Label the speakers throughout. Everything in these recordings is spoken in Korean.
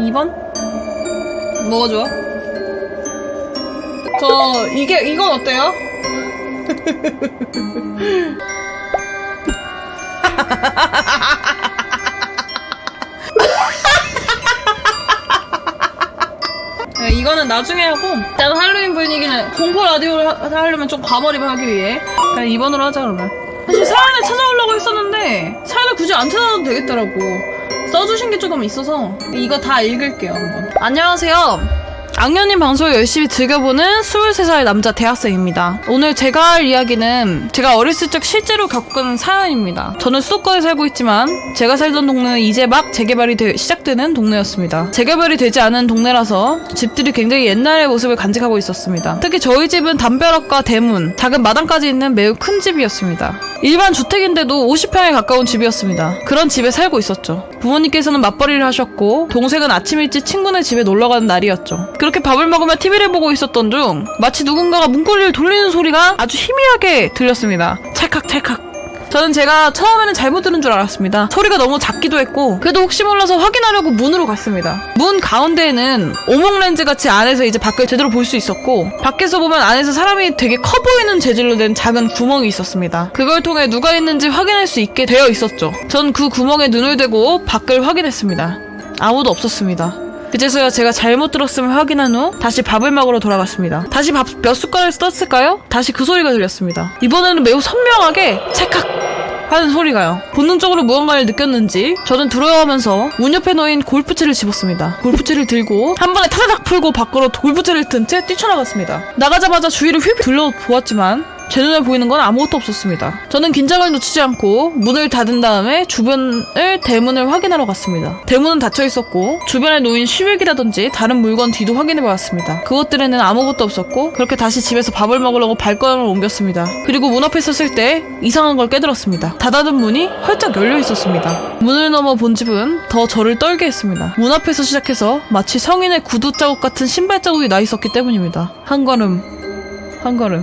Speaker 1: 2번? 뭐가 좋아? 이건 어때요? 네, 이거는 나중에 하고, 일단 할로윈 분위기는 공포 라디오를 하려면 좀 과몰입을 하기 위해 그냥 2번으로 하자. 그러면 사실 사연을 찾아오려고 했었는데 사연을 굳이 안 찾아도 되겠더라고. 써주신 게 조금 있어서 이거 다 읽을게요. 한번. 안녕하세요. 악녀님 방송을 열심히 즐겨보는 23살 남자 대학생입니다. 오늘 제가 할 이야기는 제가 어렸을 적 실제로 겪은 사연입니다. 저는 수도권에 살고 있지만 제가 살던 동네는 이제 막 재개발이 시작되는 동네였습니다. 재개발이 되지 않은 동네라서 집들이 굉장히 옛날의 모습을 간직하고 있었습니다. 특히 저희 집은 담벼락과 대문, 작은 마당까지 있는 매우 큰 집이었습니다. 일반 주택인데도 50평에 가까운 집이었습니다. 그런 집에 살고 있었죠. 부모님께서는 맞벌이를 하셨고 동생은 아침 일찍 친구네 집에 놀러가는 날이었죠. 그렇게 밥을 먹으며 TV를 보고 있었던 중 마치 누군가가 문고리를 돌리는 소리가 아주 희미하게 들렸습니다. 찰칵찰칵. 저는 제가 처음에는 잘못 들은 줄 알았습니다. 소리가 너무 작기도 했고 그래도 혹시 몰라서 확인하려고 문으로 갔습니다. 문 가운데에는 오목렌즈 같이 안에서 이제 밖을 제대로 볼 수 있었고 밖에서 보면 안에서 사람이 되게 커 보이는 재질로 된 작은 구멍이 있었습니다. 그걸 통해 누가 있는지 확인할 수 있게 되어 있었죠. 전 그 구멍에 눈을 대고 밖을 확인했습니다. 아무도 없었습니다. 그제서야 제가 잘못 들었음을 확인한 후 다시 밥을 먹으러 돌아갔습니다. 다시 밥 몇 숟가락을 떴을까요? 다시 그 소리가 들렸습니다. 이번에는 매우 선명하게 찰칵 하는 소리가요. 본능적으로 무언가를 느꼈는지 저는 두려워하면서 문 옆에 놓인 골프채를 집었습니다. 골프채를 들고 한 번에 타다닥 풀고 밖으로 골프채를 든 채 뛰쳐나갔습니다. 나가자마자 주위를 휙 둘러보았지만 제 눈에 보이는 건 아무것도 없었습니다. 저는 긴장을 놓치지 않고 문을 닫은 다음에 주변을 대문을 확인하러 갔습니다. 대문은 닫혀 있었고 주변에 놓인 쉬백이라든지 다른 물건 뒤도 확인해보았습니다. 그것들에는 아무것도 없었고 그렇게 다시 집에서 밥을 먹으려고 발걸음을 옮겼습니다. 그리고 문 앞에 섰을 때 이상한 걸 깨달았습니다. 닫아둔 문이 활짝 열려 있었습니다. 문을 넘어 본 집은 더 저를 떨게 했습니다. 문 앞에서 시작해서 마치 성인의 구두 자국 같은 신발 자국이 나 있었기 때문입니다. 한 걸음 한 걸음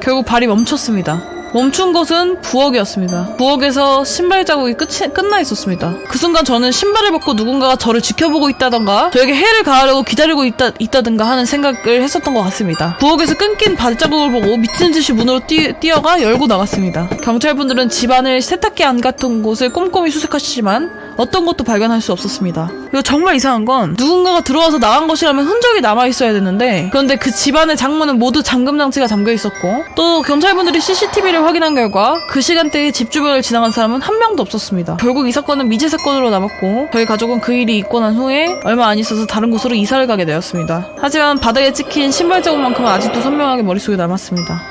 Speaker 1: 결국 발이 멈췄습니다. 멈춘 곳은 부엌이었습니다. 부엌에서 신발 자국이 끝나 있었습니다. 그 순간 저는 신발을 벗고 누군가가 저를 지켜보고 있다던가 저에게 해를 가하려고 기다리고 있다든가 하는 생각을 했었던 것 같습니다. 부엌에서 끊긴 발자국을 보고 미친 듯이 문으로 뛰어가 열고 나갔습니다. 경찰분들은 집안을 세탁기 안 같은 곳을 꼼꼼히 수색하시지만 어떤 것도 발견할 수 없었습니다. 그리고 정말 이상한 건 누군가가 들어와서 나간 것이라면 흔적이 남아있어야 되는데 그런데 그 집안의 장문은 모두 잠금 장치가 잠겨 있었고 또 경찰분들이 CCTV를 확인한 결과 그 시간대에 집 주변을 지나간 사람은 한 명도 없었습니다. 결국 이 사건은 미제 사건으로 남았고 저희 가족은 그 일이 있고 난 후에 얼마 안 있어서 다른 곳으로 이사를 가게 되었습니다. 하지만 바닥에 찍힌 신발 자국만큼은 아직도 선명하게 머릿속에 남았습니다.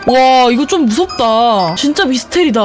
Speaker 1: 와 이거 좀 무섭다. 진짜 미스테리다.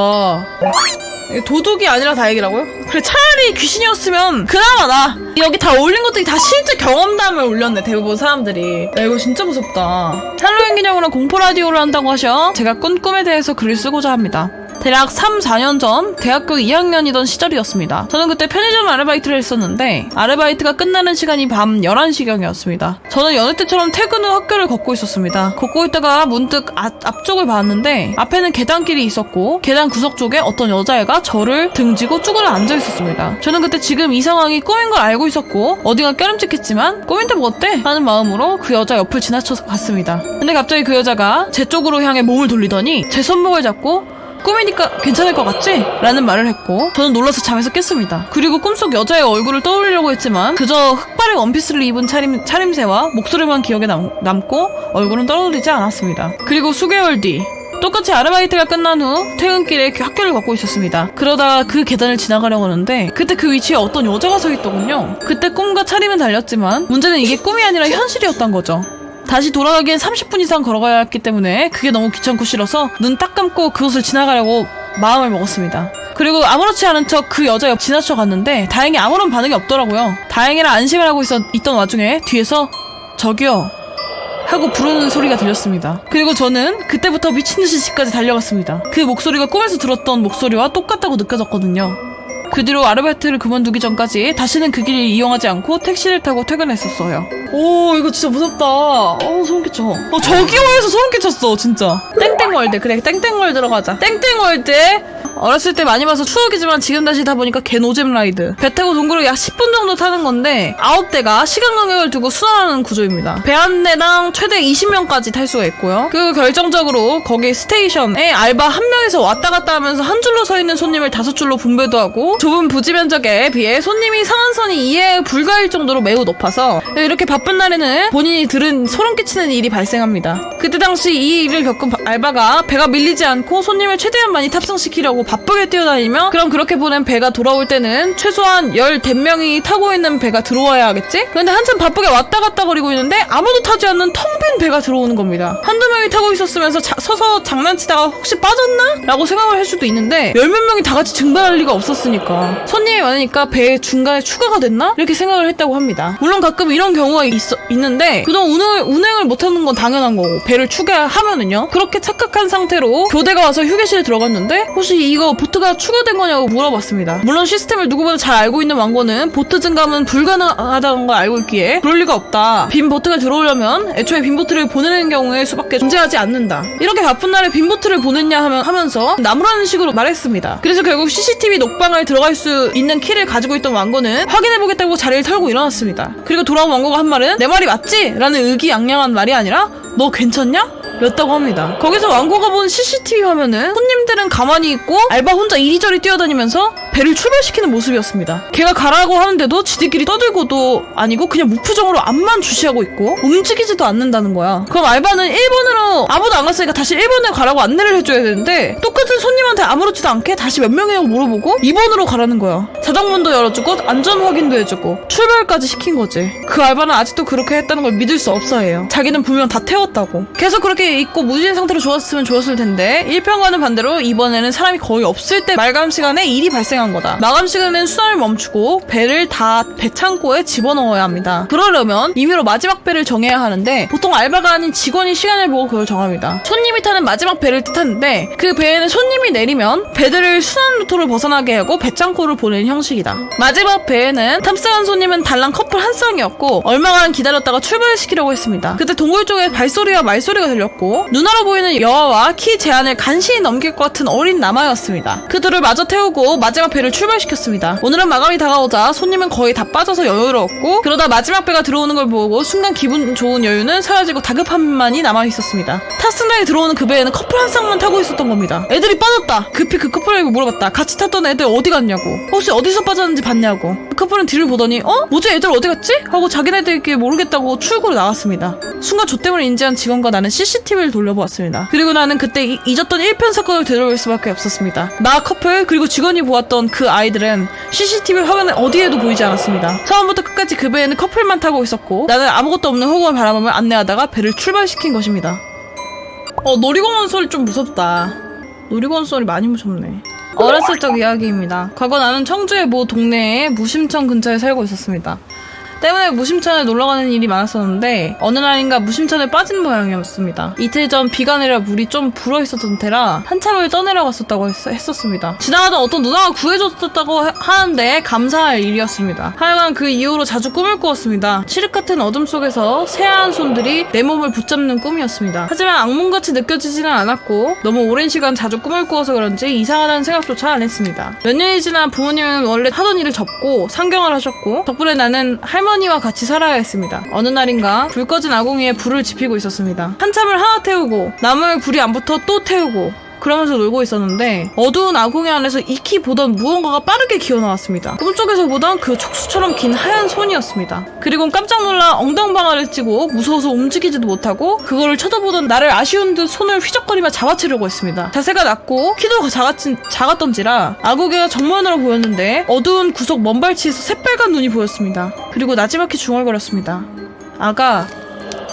Speaker 1: 도둑이 아니라 다행이라고요? 그래 차라리 귀신이었으면 그나마 나 여기 다 올린 것들이 다 실제 경험담을 올렸네. 대부분 사람들이. 야 이거 진짜 무섭다. 할로윈 기념으로 공포 라디오를 한다고 하셔 제가 꾼 꿈에 대해서 글을 쓰고자 합니다. 대략 3, 4년 전 대학교 2학년이던 시절이었습니다. 저는 그때 편의점 아르바이트를 했었는데 아르바이트가 끝나는 시간이 밤 11시경이었습니다. 저는 여느 때처럼 퇴근 후 학교를 걷고 있었습니다. 걷고 있다가 문득 앞쪽을 봤는데 앞에는 계단길이 있었고 계단 구석 쪽에 어떤 여자애가 저를 등지고 쭈그려 앉아 있었습니다. 저는 그때 지금 이 상황이 꿈인 걸 알고 있었고 어딘가 깨름직했지만 꿈인데 뭐 어때? 하는 마음으로 그 여자 옆을 지나쳐서 갔습니다. 근데 갑자기 그 여자가 제 쪽으로 향해 몸을 돌리더니 제 손목을 잡고 꿈이니까 괜찮을 것 같지? 라는 말을 했고 저는 놀라서 잠에서 깼습니다. 그리고 꿈속 여자의 얼굴을 떠올리려고 했지만 그저 흑발의 원피스를 입은 차림새와 목소리만 기억에 남고 얼굴은 떠오르지 않았습니다. 그리고 수개월 뒤 똑같이 아르바이트가 끝난 후 퇴근길에 학교를 걷고 있었습니다. 그러다가 그 계단을 지나가려고 하는데 그때 그 위치에 어떤 여자가 서 있더군요. 그때 꿈과 차림은 달렸지만 문제는 이게 꿈이 아니라 현실이었던 거죠. 다시 돌아가기엔 30분 이상 걸어가야 했기 때문에 그게 너무 귀찮고 싫어서 눈 딱 감고 그곳을 지나가려고 마음을 먹었습니다. 그리고 아무렇지 않은 척 그 여자 옆 지나쳐 갔는데 다행히 아무런 반응이 없더라고요. 다행이라 안심을 하고 있던 와중에 뒤에서 저기요 하고 부르는 소리가 들렸습니다. 그리고 저는 그때부터 미친듯이 집까지 달려갔습니다. 그 목소리가 꿈에서 들었던 목소리와 똑같다고 느껴졌거든요. 그 뒤로 아르바이트를 그만두기 전까지 다시는 그 길을 이용하지 않고 택시를 타고 퇴근했었어요. 오 이거 진짜 무섭다. 소름 끼쳐. 저기요에서 소름 끼쳤어 진짜. 땡땡월드. 그래 땡땡월드로 가자. 땡땡월드에 어렸을 때 많이 봐서 추억이지만 지금 다시 다 보니까 개 노잼 라이드. 배 타고 동굴을 약 10분 정도 타는 건데 9대가 시간 간격을 두고 순환하는 구조입니다. 배 한 대당 최대 20명까지 탈 수가 있고요. 그 결정적으로 거기 스테이션에 알바 한 명에서 왔다 갔다 하면서 한 줄로 서 있는 손님을 5줄로 분배도 하고, 좁은 부지 면적에 비해 손님이 상한선이 이해 불가할 정도로 매우 높아서 이렇게 바쁜 날에는 본인이 들은 소름 끼치는 일이 발생합니다. 그때 당시 이 일을 겪은 알바가 배가 밀리지 않고 손님을 최대한 많이 탑승시키려고 바쁘게 뛰어다니며, 그럼 그렇게 보낸 배가 돌아올 때는 최소한 10대명이 타고 있는 배가 들어와야 하겠지? 그런데 한참 바쁘게 왔다 갔다 거리고 있는데 아무도 타지 않는 텅 빈 배가 들어오는 겁니다. 한두 명이 타고 있었으면서 서서 장난치다가 혹시 빠졌나? 라고 생각을 할 수도 있는데 10몇 명이 다 같이 증발할 리가 없었으니까, 손님이 많으니까 배 중간에 추가가 됐나? 이렇게 생각을 했다고 합니다. 물론 가끔 이런 경우가 있는데 그동안 운행을 못하는 건 당연한 거고, 배를 추가하면은요, 그렇게 착각한 상태로 교대가 와서 휴게실에 들어갔는데 혹시 이거 보트가 추가된 거냐고 물어봤습니다. 물론 시스템을 누구보다 잘 알고 있는 왕고는 보트 증감은 불가능하다는 걸 알고 있기에 그럴 리가 없다. 빈 보트가 들어오려면 애초에 빈 보트를 보내는 경우에 수밖에 존재하지 않는다. 이렇게 바쁜 날에 빈 보트를 보냈냐 하면서 나무라는 식으로 말했습니다. 그래서 결국 CCTV 녹방을 들어갈 수 있는 키를 가지고 있던 왕고는 확인해보겠다고 자리를 털고 일어났습니다. 그리고 돌아온 왕고가 한 말은 내 말이 맞지? 라는 의기양양한 말이 아니라 너 괜찮냐? 였다고 합니다. 거기서 왕고가 본 CCTV 화면은 손님들은 가만히 있고 알바 혼자 이리저리 뛰어다니면서 배를 출발시키는 모습이었습니다. 걔가 가라고 하는데도 지들끼리 떠들고도 아니고 그냥 무표정으로 앞만 주시하고 있고 움직이지도 않는다는 거야. 그럼 알바는 1번으로 아무도 안 갔으니까 다시 1번에 가라고 안내를 해줘야 되는데 똑같은 손님한테 아무렇지도 않게 다시 몇 명이라고 물어보고 2번으로 가라는 거야. 자동문도 열어주고 안전 확인도 해주고 출발까지 시킨 거지. 그 알바는 아직도 그렇게 했다는 걸 믿을 수 없어 해요. 자기는 분명 다 태웠다고. 계속 그렇게 있고 무진 상태로 좋았으면 좋았을 텐데 1편과는 반대로 이번에는 사람이 거의 없을 때 마감 시간에 일이 발생한 거다. 마감 시간에는 수납을 멈추고 배를 다 배창고에 집어넣어야 합니다. 그러려면 임의로 마지막 배를 정해야 하는데 보통 알바가 아닌 직원이 시간을 보고 그걸 정합니다. 손님이 타는 마지막 배를 뜻하는데 그 배에는 손님이 내리면 배들을 순환 루트를 벗어나게 하고 배창고를 보내는 형식이다. 마지막 배에는 탑승한 손님은 달랑 커플 한 쌍이었고 얼마간 기다렸다가 출발시키려고 했습니다. 그때 동굴 쪽에 발소리와 말소리가 들렸고 누나로 보이는 여아와 키 제한을 간신히 넘길 것 같은 어린 남아였습니다. 그 둘을 마저 태우고 마지막 배를 출발시켰습니다. 오늘은 마감이 다가오자 손님은 거의 다 빠져서 여유로웠고, 그러다 마지막 배가 들어오는 걸 보고 순간 기분 좋은 여유는 사라지고 다급함만이 남아있었습니다. 탑승장에 들어오는 그 배에는 커플 한 쌍만 타고 있었던 겁니다. 애들이 빠졌다. 급히 그 커플에게 물어봤다. 같이 탔던 애들 어디 갔냐고, 혹시 어디서 빠졌는지 봤냐고. 그 커플은 뒤를 보더니 뭐지 애들 어디 갔지? 하고 자기네들끼리 모르겠다고 출구로 나갔습니다. 순간 저 때문에 인지한 직원과 나는 CCTV를 돌려보았습니다. 그리고 나는 그때 잊었던 1편 사건을 되돌릴 수밖에 없었습니다. 나 커플 그리고 직원이 보았던 그 아이들은 CCTV 화면에 어디에도 보이지 않았습니다. 처음부터 끝까지 그 배에는 커플만 타고 있었고 나는 아무것도 없는 허공을 바라보며 안내하다가 배를 출발시킨 것입니다. 놀이공원 소리 좀 무섭다. 놀이공원 소리 많이 무섭네. 어렸을 적 이야기입니다. 과거 나는 청주의 모 동네에 무심천 근처에 살고 있었습니다. 때문에 무심천에 놀러가는 일이 많았었는데 어느 날인가 무심천에 빠진 모양이었습니다. 이틀 전 비가 내려 물이 좀 불어있었던 테라 한참을 떠내려갔었다고 했었습니다. 지나가던 어떤 누나가 구해줬다고 하는데 감사할 일이었습니다. 하여간 그 이후로 자주 꿈을 꾸었습니다. 칠흑 같은 어둠 속에서 새하얀 손들이 내 몸을 붙잡는 꿈이었습니다. 하지만 악몽같이 느껴지지는 않았고 너무 오랜 시간 자주 꿈을 꾸어서 그런지 이상하다는 생각조차 안 했습니다. 몇 년이 지나 부모님은 원래 하던 일을 접고 상경을 하셨고 덕분에 나는 할머니와 같이 살아야 했습니다. 어느 날인가 불 꺼진 아궁이에 불을 지피고 있었습니다. 한참을 하나 태우고 나무에 불이 안 붙어 또 태우고 그러면서 놀고 있었는데 어두운 아궁이 안에서 익히 보던 무언가가 빠르게 기어나왔습니다. 꿈속에서 보던 그 촉수처럼 긴 하얀 손이었습니다. 그리고 깜짝 놀라 엉덩방아를 찌고 무서워서 움직이지도 못하고 그거를 쳐다보던 나를 아쉬운 듯 손을 휘적거리며 잡아채려고 했습니다. 자세가 낮고 키도 작았던지라 아궁이가 정면으로 보였는데 어두운 구석 먼발치에서 새빨간 눈이 보였습니다. 그리고 나지막히 중얼거렸습니다. 아가,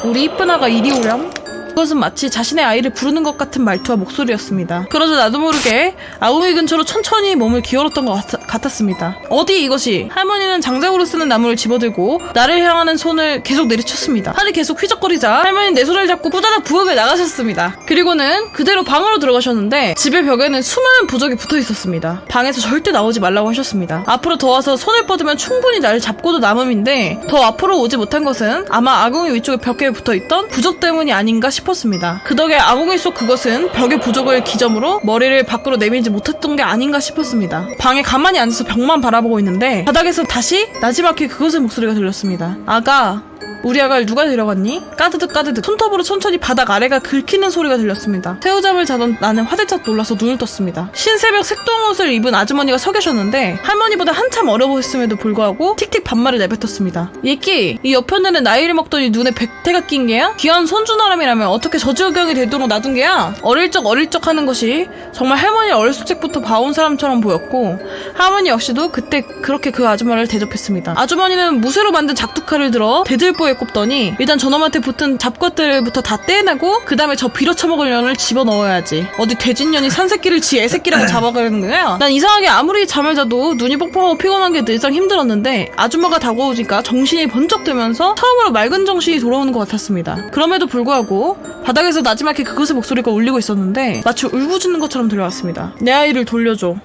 Speaker 1: 우리 이쁜 아가 이리 오렴? 그것은 마치 자신의 아이를 부르는 것 같은 말투와 목소리였습니다. 그러자 나도 모르게 아궁이 근처로 천천히 몸을 기울었던 것 같았습니다. 어디 이것이? 할머니는 장작으로 쓰는 나무를 집어들고 나를 향하는 손을 계속 내리쳤습니다. 팔이 계속 휘적거리자 할머니는 내 손을 잡고 꾸다닥 부엌에 나가셨습니다. 그리고는 그대로 방으로 들어가셨는데 집의 벽에는 수많은 부적이 붙어 있었습니다. 방에서 절대 나오지 말라고 하셨습니다. 앞으로 더 와서 손을 뻗으면 충분히 나를 잡고도 남음인데 더 앞으로 오지 못한 것은 아마 아궁이 위쪽에 벽에 붙어있던 부적 때문이 아닌가 싶었습니다. 싶었습니다. 그 덕에 아궁이 속 그것은 벽의 부적을 기점으로 머리를 밖으로 내밀지 못했던 게 아닌가 싶었습니다. 방에 가만히 앉아서 벽만 바라보고 있는데 바닥에서 다시 나지막히 그것의 목소리가 들렸습니다. 아가, 우리 아가를 누가 데려갔니? 까드득 까드득 손톱으로 천천히 바닥 아래가 긁히는 소리가 들렸습니다. 새우잠을 자던 나는 화들짝 놀라서 눈을 떴습니다. 신새벽 색동옷을 입은 아주머니가 서 계셨는데 할머니보다 한참 어려 보였음에도 불구하고 틱틱 반말을 내뱉었습니다. 예끼, 이 여편네는 나이를 먹더니 눈에 백태가 낀 게야? 귀한 손주나람이라면 어떻게 저주경이 되도록 놔둔 게야? 어릴 적 하는 것이 정말 할머니 어렸을 적부터 봐온 사람처럼 보였고 할머니 역시도 그때 그렇게 그 아줌마를 대접했습니다. 아주머니는 무쇠로 만든 작두칼을 들어 대들보에 꼽더니 일단 저놈한테 붙은 잡것들부터 다 떼내고 그 다음에 저 빌어쳐먹을 년을 집어넣어야지. 어디 돼진년이 산새끼를 지 애새끼라고 잡아가는 거야? 난 이상하게 아무리 잠을 자도 눈이 뻑뻑하고 피곤한 게 늘상 힘들었는데 아줌마가 다가오니까 정신이 번쩍 들면서 처음으로 맑은 정신이 돌아오는 것 같았습니다. 그럼에도 불구하고 바닥에서 나지막히 그것의 목소리가 울리고 있었는데 마치 울부짖는 것처럼 들려왔습니다. 내 아이를 돌려줘.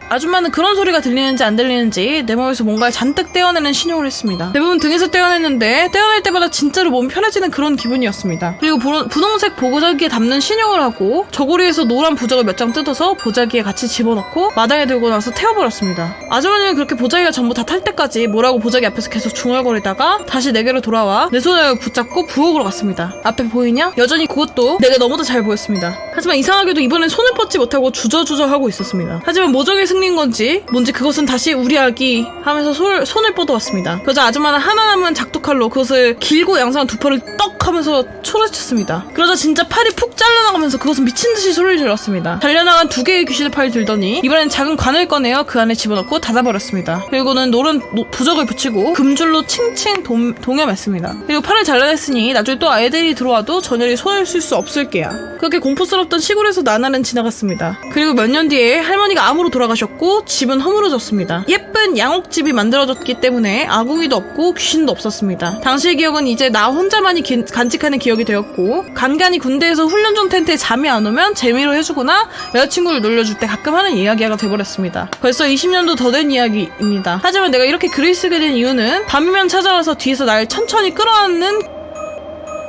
Speaker 1: 아줌마는 그런 소리가 들리는지 안 들리는지 내 몸에서 뭔가를 잔뜩 떼어내는 신용을 했습니다. 대부분 등에서 떼어냈는데 떼어낼 때마다 진짜로 몸이 편해지는 그런 기분이었습니다. 그리고 분홍색 보자기에 담는 신용을 하고 저고리에서 노란 부적을 몇 장 뜯어서 보자기에 같이 집어넣고 마당에 들고 나서 태워버렸습니다. 아주머니는 그렇게 보자기가 전부 다 탈 때까지 뭐라고 보자기 앞에서 계속 중얼거리다가 다시 내게로 돌아와 내 손을 붙잡고 부엌으로 갔습니다. 앞에 보이냐? 여전히 그것도 내게 너무도 잘 보였습니다. 하지만 이상하게도 이번엔 손을 뻗지 못하고 주저주저 하고 있었습니다. 하지만 모종의 승리인 건지 뭔지 그것은 다시 우리 아기 하면서 손을 뻗어왔습니다. 그러자 아줌마는 하나 남은 작두칼로 그것을 길고 양상한 두 팔을 떡 하면서 초래쳤습니다. 그러자 진짜 팔이 푹 잘려나가면서 그것은 미친듯이 소리를 질렀습니다. 달려나간 두 개의 귀신의 팔을 들더니 이번엔 작은 관을 꺼내어 그 안에 집어넣고 닫아버렸습니다. 그리고는 노른 부적을 붙이고 금줄로 칭칭 동여맸습니다. 그리고 팔을 잘라냈으니 나중에 또 아이들이 들어와도 전열이 손을 쓸 수 없을 게야. 그렇게 공포스럽던 시골에서 나날은 지나갔습니다. 그리고 몇 년 뒤에 할머니가 암으로 돌아가셨고 집은 허물어졌습니다. 예쁜 양옥집이 만들어졌기 때문에 아궁이도 없고 귀신도 없었습니다. 당시의 기억은 이제 나 혼자만이 간직하는 기억이 되었고 간간히 군대에서 훈련 중 텐트에 잠이 안 오면 재미로 해주거나 여자친구를 놀려줄 때 가끔 하는 이야기가 돼버렸습니다. 벌써 20년도 더 된 이야기입니다. 하지만 내가 이렇게 글을 쓰게 된 이유는 밤이면 찾아와서 뒤에서 날 천천히 끌어안는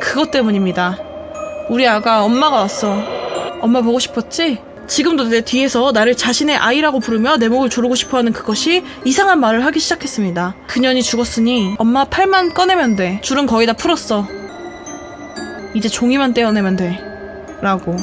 Speaker 1: 그것 때문입니다. 우리 아가 엄마가 왔어. 엄마 보고 싶었지? 지금도 내 뒤에서 나를 자신의 아이라고 부르며 내 목을 조르고 싶어하는 그것이 이상한 말을 하기 시작했습니다. 그년이 죽었으니 엄마 팔만 꺼내면 돼. 줄은 거의 다 풀었어. 이제 종이만 떼어내면 돼. 라고.